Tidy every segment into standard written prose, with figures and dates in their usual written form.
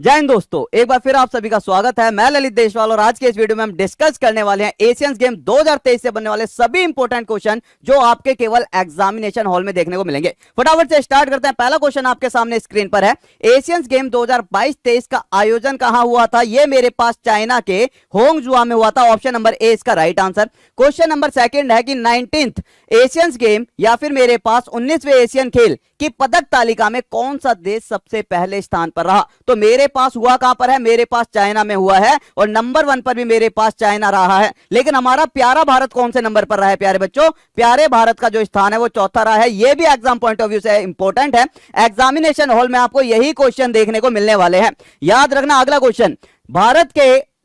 जय हिंद दोस्तों, एक बार फिर आप सभी का स्वागत है। मैं ललित देशवाल और आज के इस वीडियो में हम डिस्कस करने वाले हैं एशियंस गेम 2023 से बनने वाले सभी इंपॉर्टेंट क्वेश्चन जो आपके केवल एग्जामिनेशन हॉल में देखने को मिलेंगे। फटाफट से स्टार्ट करते हैं। पहला क्वेश्चन आपके सामने स्क्रीन पर है। एशियंस गेम 2022-23 का आयोजन कहां हुआ था? ये मेरे पास चाइना के होंगजुआ में हुआ था। ऑप्शन नंबर ए इसका right answer. Question number second है कि 19th एशियंस गेम या फिर मेरे पास 19वें एशियन खेल की पदक तालिका में कौन सा देश सबसे पहले स्थान पर रहा? तो मेरे पास हुआ कहां पर है? मेरे पास चाइना में हुआ है और नंबर 1 पर भी मेरे पास चाइना रहा है। लेकिन हमारा प्यारा भारत कौन से नंबर पर रहा है प्यारे बच्चों? प्यारे भारत का जो स्थान है वो चौथा रहा है। यह भी एग्जाम पॉइंट ऑफ व्यू से इंपॉर्टेंट है। एग्जामिनेशन हॉल में आपको यही क्वेश्चन देखने को मिलने वाले हैं। याद रखना अगला क्वेश्चन,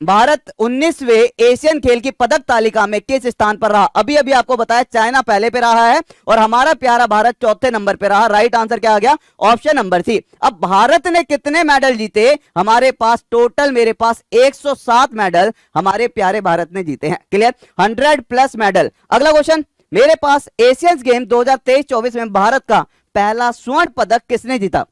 भारत 19वें एशियन खेल की पदक तालिका में किस स्थान पर रहा? अभी अभी आपको बताया चाइना पहले पे रहा है और हमारा प्यारा भारत चौथे नंबर पे रहा। राइट आंसर क्या आ गया? Option number C. अब भारत ने कितने मेडल जीते? हमारे पास टोटल मेरे पास 107 मेडल हमारे प्यारे भारत ने जीते हैं। क्लियर? 100+ मेडल। अगला क्वेश्चन, मेरे पास एशियंस गेम 2023-24 में भारत का पहला स्वर्ण पदक किसने जीता?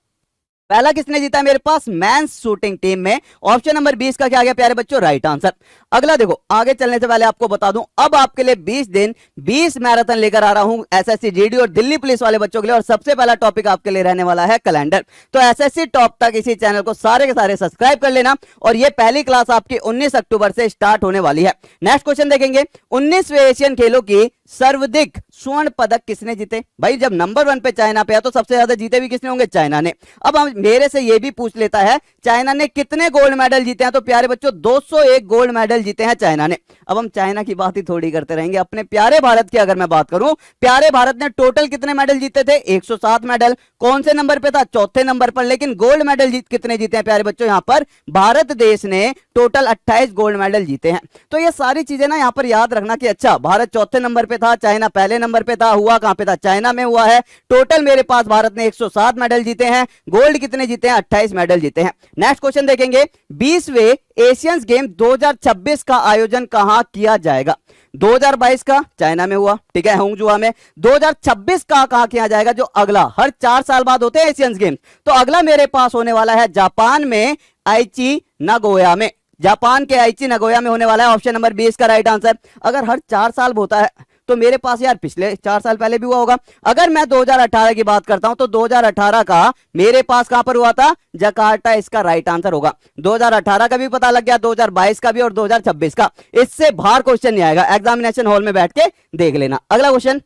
पहला किसने जीता मेरे पास? मेंस शूटिंग टीम में। ऑप्शन नंबर 20 का क्या आ गया प्यारे बच्चों? Right answer. अगला देखो, आगे चलने से पहले आपको बता दूं, अब आपके लिए 20 दिन 20 मैराथन लेकर आ रहा हूं एसएससी जीडी और दिल्ली पुलिस वाले बच्चों के लिए। और सबसे पहला टॉपिक आपके लिए रहने वाला है कैलेंडर। तो एसएससी टॉप तक इसी चैनल को सारे के सारे सब्सक्राइब कर लेना। और ये पहली क्लास आपकी 19 अक्टूबर से स्टार्ट होने वाली है। नेक्स्ट क्वेश्चन देखेंगे, 19वें एशियन खेलों की सर्वाधिक स्वर्ण पदक किसने जीते? भाई जब नंबर 1 पे चाइना पे है तो सबसे ज्यादा जीते भी किसने होंगे? चाइना ने। अब हम मेरे से ये भी पूछ लेता है चाइना ने कितने गोल्ड मेडल जीते हैं? तो प्यारे बच्चों 201 गोल्ड मेडल जीते हैं चाइना ने। अब हम चाइना की बात ही थोड़ी करते रहेंगे, अपने प्यारे भारत की अगर मैं बात करूं, प्यारे भारत ने टोटल कितने मेडल जीते थे? 107 मेडल। कौन से नंबर पे था? चौथे नंबर पर। लेकिन गोल्ड मेडल कितने जीते हैं प्यारे बच्चों? यहां पर भारत देश ने टोटल 28 गोल्ड मेडल जीते हैं। तो ये सारी चीजें ना यहां पर याद रखना कि अच्छा भारत चौथे नंबर पे था, चाइना पहले नंबर पे था। हुआ कहां पे था? चाइना में हुआ है। टोटल मेरे पास भारत ने 107 मेडल जीते हैं। गोल्ड कितने जीते हैं? 28 मेडल जीते हैं। नेक्स्ट क्वेश्चन देखेंगे, 20वें एशियंस गेम 2026 का आयोजन कहां किया जाएगा? 2022 का चाइना में हुआ, ठीक है, होंगजुआ में। 2026 का कहां किया जाएगा? जो अगला हर 4 साल बाद होते हैं एशियंस गेम, तो अगला मेरे पास होने वाला है जापान में आइची नागोया में। जापान के आइची नागोया में होने वाला है। ऑप्शन नंबर 20 का राइट आंसर। अगर हर 4 साल होता है तो मेरे पास यार पिछले 4 साल पहले भी हुआ होगा। अगर मैं 2018 की बात करता हूं तो 2018 का मेरे पास कहां पर हुआ था? जकार्ता इसका राइट आंसर होगा। 2018 का भी पता लग गया, 2022 का भी और 2026 का। इससे बाहर क्वेश्चन नहीं आएगा, एग्जामिनेशन हॉल में बैठ के देख लेना। अगला क्वेश्चन,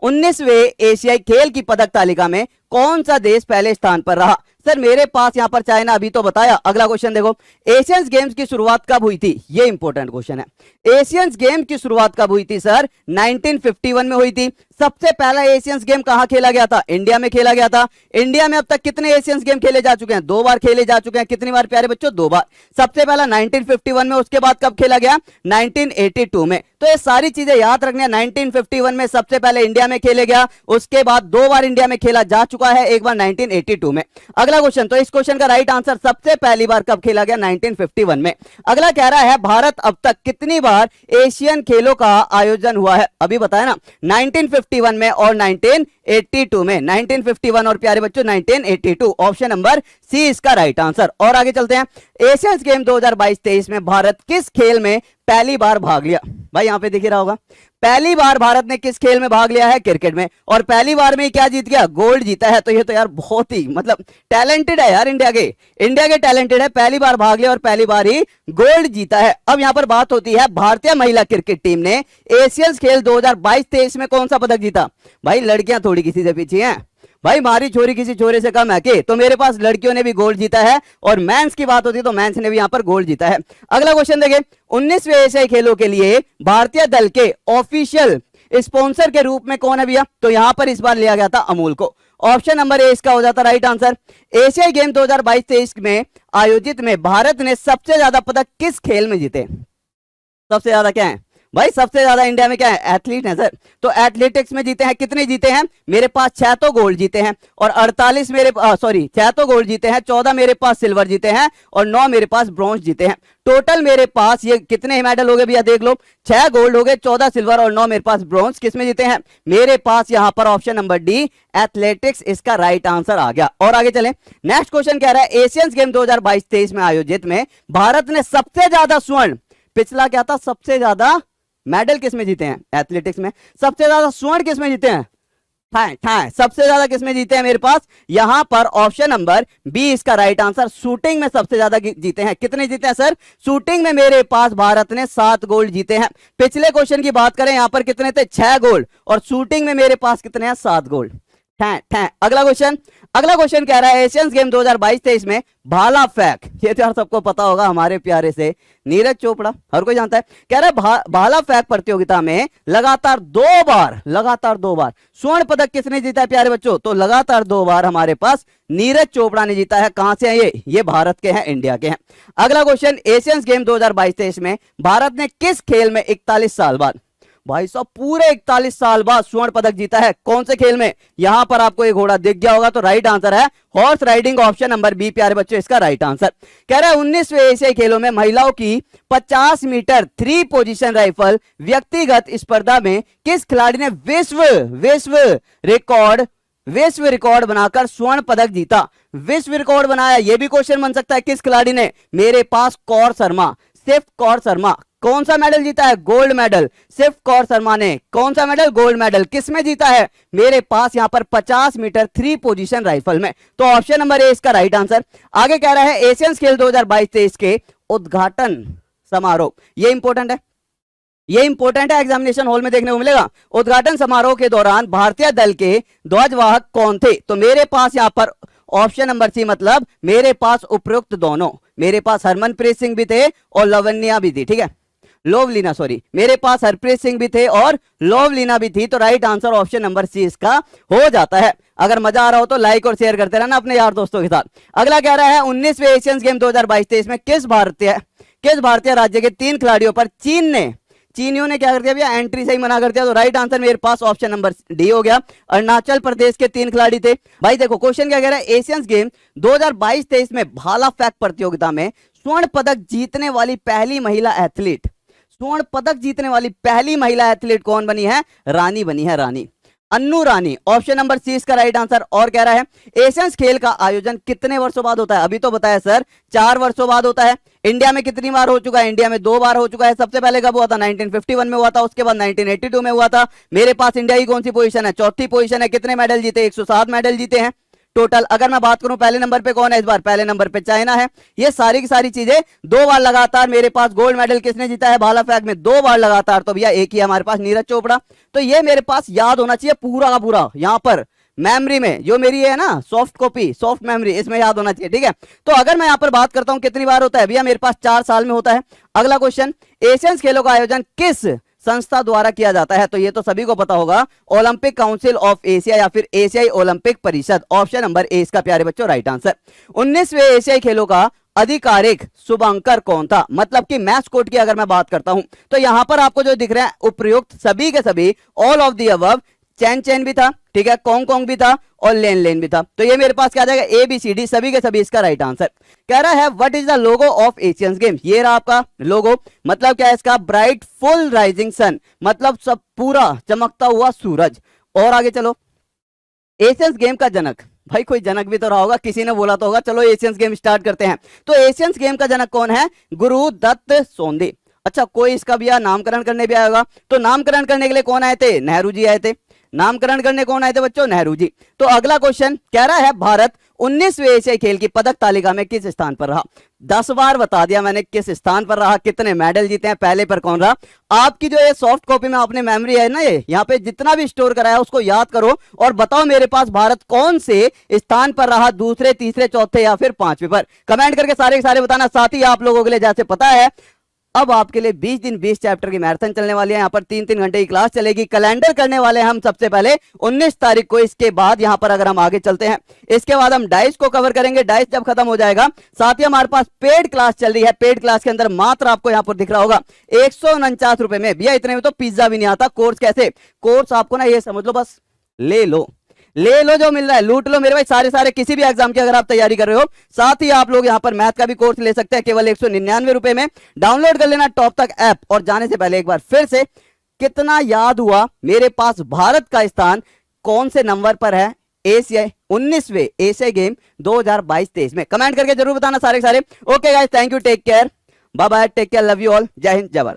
19वें एशियाई खेल की पदक तालिका में कौन सा देश पहले स्थान पर रहा? सर मेरे पास यहां पर चाइना अभी तो बताया। अगला क्वेश्चन देखो, एशियंस गेम्स की शुरुआत कब हुई थी? ये इंपॉर्टेंट क्वेश्चन है। एशियंस गेम की शुरुआत कब हुई थी सर? 1951 में हुई थी। सबसे पहला एशियंस गेम कहां खेला गया था? इंडिया में खेला गया था। इंडिया में अब तक कितने एशियंस गेम खेले जा चुके हैं? 2 बार खेले जा चुके हैं। कितनी बार प्यारे बच्चों? 2 बार। सबसे पहला 1951 में, उसके बाद कब खेला गया? 1982 में। तो ये सारी चीजें याद रखनी है। 1951 में सबसे पहले इंडिया में खेले गया, उसके बाद 2 बार इंडिया में खेला जा चुका है, एक बार 1982 में। अगला क्वेश्चन, तो इस क्वेश्चन का राइट आंसर सबसे पहली बार कब खेला गया? 1951 में। अगला कह रहा है भारत अब तक कितनी बार एशियन खेलों का आयोजन हुआ है? अभी बताया ना, 1951 में और 1982 में। 1951 और प्यारे बच्चों 1982। ऑप्शन नंबर सी इसका राइट आंसर। और आगे चलते हैं, एशियंस गेम 2022-23 में भारत किस खेल में पहली बार भाग लिया? भाई यहां पे दिख रहा होगा, पहली बार भारत ने किस खेल में भाग लिया है? क्रिकेट में। और पहली बार में क्या जीत गया? गोल्ड जीता है। तो ये तो यार बहुत ही मतलब टैलेंटेड है यार, इंडिया के टैलेंटेड है। पहली बार भाग लिया और पहली बार ही गोल्ड जीता है। अब यहां पर बात होती है, भारतीय महिला क्रिकेट टीम ने एशियंस खेल 2022-23 में कौन सा पदक जीता? भाई लड़कियां थोड़ी किसी से पीछे हैं भाई, मारी छोरी किसी छोरे से कम है के? तो मेरे पास लड़कियों ने भी गोल्ड जीता है और मेंस की बात होती है तो मेंस ने भी यहां पर गोल्ड जीता है। अगला क्वेश्चन देखें, 19वें एशियाई खेलों के लिए भारतीय दल के ऑफिशियल स्पॉन्सर के रूप में कौन है भैया? तो यहां पर इस बार लिया गया था अमूल को। ऑप्शन नंबर ए इसका हो जाता राइट आंसर। एशियाई गेम 2022-23 में आयोजित में भारत ने सबसे ज्यादा पदक किस खेल में जीते? सबसे ज्यादा क्या है? भाई सबसे ज्यादा इंडिया में क्या है, एथलीट है सर। तो एथलेटिक्स में जीते हैं, कितने जीते हैं मेरे पास, 6 तो गोल्ड जीते हैं, और 48 मेरे 6 तो गोल्ड जीते हैं, 14 मेरे पास सिल्वर जीते हैं, और 9 मेरे पास ब्रॉन्ज जीते हैं। टोटल मेरे पास ये कितने मेडल हो गए भैया, देख लो, 6 गोल्ड हो गए, 14 सिल्वर और 9 मेरे पास ब्रॉन्ज। किसमें जीते हैं मेरे पास, यहां पर ऑप्शन नंबर डी एथलेटिक्स इसका राइट आंसर आ गया। और आगे चलें, नेक्स्ट क्वेश्चन कह रहा है एशियंस गेम 2022-23 में आयोजित में भारत ने सबसे ज्यादा स्वर्ण, पिछला क्या था, सबसे ज्यादा मेडल किसमें जीते हैं, एथलेटिक्स में, सबसे ज्यादा स्वर्ण किसमें जीते हैं, सबसे ज्यादा किसमें जीते हैं मेरे पास, यहां पर ऑप्शन नंबर बी इसका राइट आंसर, शूटिंग में सबसे ज्यादा जीते हैं। कितने जीते हैं सर, शूटिंग में मेरे पास भारत ने 7 गोल्ड जीते हैं। पिछले क्वेश्चन की बात करें, यहां पर कितने थे, 6 गोल्ड, और शूटिंग में मेरे पास कितने हैं, 7 गोल्ड। अगला क्वेश्चन कह रहा है एशियंस गेम 2022-23 में भाला फेंक, ये तो यार सबको पता होगा, हमारे प्यारे से नीरज चोपड़ा, हर कोई जानता है। कह रहा है भाला फेंक प्रतियोगिता में लगातार दो बार स्वर्ण पदक किसने जीता है प्यारे बच्चों, तो लगातार 2 बार हमारे पास नीरज चोपड़ा ने जीता है। कहां से है ये भारत के हैं, इंडिया के हैं। अगला क्वेश्चन, एशियंस गेम 2022-23 में भारत ने किस खेल में 41 साल बाद, भाई साहब पूरे 41 साल बाद स्वर्ण पदक जीता है, कौन से खेल में, यहां पर आपको एक घोड़ा दिख गया होगा, तो राइट आंसर है horse riding, option number B प्यारे बच्चों इसका राइट आंसर। कह रहा है 19वें एशियाई खेलों में महिलाओं की 50 मीटर 3 पोजीशन राइफल व्यक्तिगत स्पर्धा में किस खिलाड़ी ने विश्व रिकॉर्ड बनाकर स्वर्ण पदक जीता, विश्व रिकॉर्ड बनाया, यह भी क्वेश्चन बन सकता है, किस खिलाड़ी ने, मेरे पास कौर शर्मा, सिर्फ कौर शर्मा। कौन सा मेडल जीता है, गोल्ड मेडल, सिर्फ कौर शर्मा ने कौन सा मेडल, गोल्ड मेडल, किसमें जीता है मेरे पास, यहां पर 50 मीटर 3 पोजीशन राइफल में। तो ऑप्शन नंबर ए इसका राइट आंसर। आगे कह रहा है एशियंस खेल 2022-23 के उद्घाटन समारोह, ये इंपॉर्टेंट है, एग्जामिनेशन हॉल में देखने को मिलेगा। उद्घाटन समारोह के दौरान भारतीय दल के ध्वजवाहक कौन थे, तो मेरे पास यहां पर ऑप्शन नंबर सी, मतलब मेरे पास उपयुक्त दोनों, मेरे पास हरमनप्रीत सिंह भी थे और लवन्या भी थी, ठीक है, लोवलीना, सॉरी, मेरे पास हरप्रीत सिंह भी थे और लोवलीना भी थी। तो right answer option number C इसका हो जाता है। अगर मजा आ रहा हो तो लाइक और शेयर करते रहना अपने यार दोस्तों के साथ। अगला कह रहा है 19वें एशियंस गेम 2022-23 में किस भारतीय राज्य के 3 खिलाड़ियों पर चीनियों ने क्या कर दिया भैया, एंट्री से ही मना कर दिया। तो राइट आंसर मेरे पास ऑप्शन नंबर डी हो गया, अरुणाचल प्रदेश के 3 खिलाड़ी थे। भाई देखो क्वेश्चन क्या कह रहा है, एशियंस गेम 2022-23 में भाला फेंक प्रतियोगिता में स्वर्ण पदक जीतने वाली पहली महिला एथलीट कौन बनी है, रानी बनी है, रानी, अन्नू रानी, ऑप्शन नंबर सी इसका राइट आंसर। और कह रहा है एशियंस खेल का आयोजन कितने वर्षों बाद होता है, अभी तो बताया सर 4 वर्षों बाद होता है। इंडिया में कितनी बार हो चुका है, इंडिया में 2 बार हो चुका है। सबसे पहले कब हुआ था, 1951 में हुआ था, उसके बाद 1982 में हुआ था। मेरे पास इंडिया की कौन सी पोजीशन है, 4थी पोजीशन है। कितने मेडल जीते, 107 मेडल जीते हैं टोटल। अगर मैं बात करूं पहले नंबर पे कौन है इस बार, पहले नंबर पे चाइना है। ये सारी की सारी चीजें 2 बार लगातार मेरे पास गोल्ड मेडल किसने जीता है भाला फेंक में, 2 बार लगातार, तो भैया एक ही हमारे पास नीरज चोपड़ा। तो ये मेरे पास याद होना चाहिए पूरा का पूरा, यहां पर मेमोरी में जो मेरी है ना सॉफ्ट कॉपी, सॉफ्ट मेमोरी, इसमें याद होना चाहिए, ठीक है। तो अगर मैं यहां पर बात करता हूं कितनी बार होता है भैया, मेरे पास 4 साल में होता है। अगला क्वेश्चन, एशियंस खेलों का आयोजन किस संस्था द्वारा किया जाता है, तो ये तो सभी को पता होगा, ओलंपिक काउंसिल ऑफ एशिया या फिर एशियाई ओलंपिक परिषद, ऑप्शन नंबर ए इसका प्यारे बच्चों राइट आंसर। 19वें एशियाई खेलों का आधिकारिक शुभांकर कौन था, मतलब कि मैस्कोट की अगर मैं बात करता हूं तो यहां पर आपको जो दिख रहा है उपयुक्त सभी के सभी, ऑल ऑफ दी अबव, चैन भी था, ठीक है, कॉन्ग भी था और लेन भी था। तो ये मेरे पास क्या आ जाएगा, ABCD सभी के सभी इसका राइट आंसर। कह रहा है what is the logo of Asians game, ये रहा आपका लोगो, मतलब क्या है इसका, ब्राइट फुल राइजिंग सन, मतलब सब पूरा चमकता हुआ सूरज। और आगे चलो, एशियंस गेम का जनक, भाई कोई जनक भी तो रहा होगा, किसी ने बोला तो होगा, चलो एशियंस गेम स्टार्ट करते हैं। तो एशियंस गेम का जनक कौन है, गुरुदत्त सोंदी। अच्छा, कोई इसका भी नामकरण करने भी आएगा, तो नामकरण करने के लिए कौन आए थे, नेहरू जी आए थे। नामकरण करने कौन आए थे बच्चों, नेहरू जी। तो अगला क्वेश्चन कह रहा है भारत 19वें एशियाई खेल की पदक तालिका में किस स्थान पर रहा। 10 बार बता दिया मैंने किस स्थान पर रहा, कितने मेडल जीते हैं, पहले पर कौन रहा। आपकी जो ये सॉफ्ट कॉपी में अपने मेमोरी है ना, ये यहाँ पे जितना भी स्टोर कराया है उसको याद करो और बताओ मेरे पास भारत कौन से स्थान पर रहा, दूसरे, तीसरे, चौथे या फिर 5वें पर। कमेंट करके सारे के सारे बताना। साथ ही आप लोगों के लिए जैसे पता है अब आपके लिए 20 दिन 20 चैप्टर की मैराथन चलने वाली है। यहाँ पर 3-3 घंटे की क्लास चलेगी। कैलेंडर करने वाले हैं हम सबसे पहले 19 तारीख को। इसके बाद यहाँ पर अगर हम आगे चलते हैं, इसके बाद हम डाइस को कवर करेंगे। डाइस जब खत्म हो जाएगा, साथ ही हमारे पास पेड क्लास चल रही है। पेड क्लास के अंदर मात्र आपको यहाँ पर दिख रहा होगा 149 रुपए में। भैया इतने में तो पिज्जा भी नहीं आता। कोर्स कैसे? कोर्स आपको ना ये समझ लो, बस ले लो जो मिल रहा है लूट लो मेरे भाई। सारे किसी भी एग्जाम की अगर आप तैयारी कर रहे हो, साथ ही आप लोग यहाँ पर मैथ का भी कोर्स ले सकते हैं केवल 199 रुपए में। डाउनलोड कर लेना टॉप तक ऐप। और जाने से पहले एक बार फिर से, कितना याद हुआ मेरे पास भारत का स्थान कौन से नंबर पर है एशिया 19वें एशिया गेम 2022-23 में? कमेंट करके जरूर बताना सारे। Okay guys, thank you, take care, bye bye, take care, love you all, जय हिंद, जय भारत।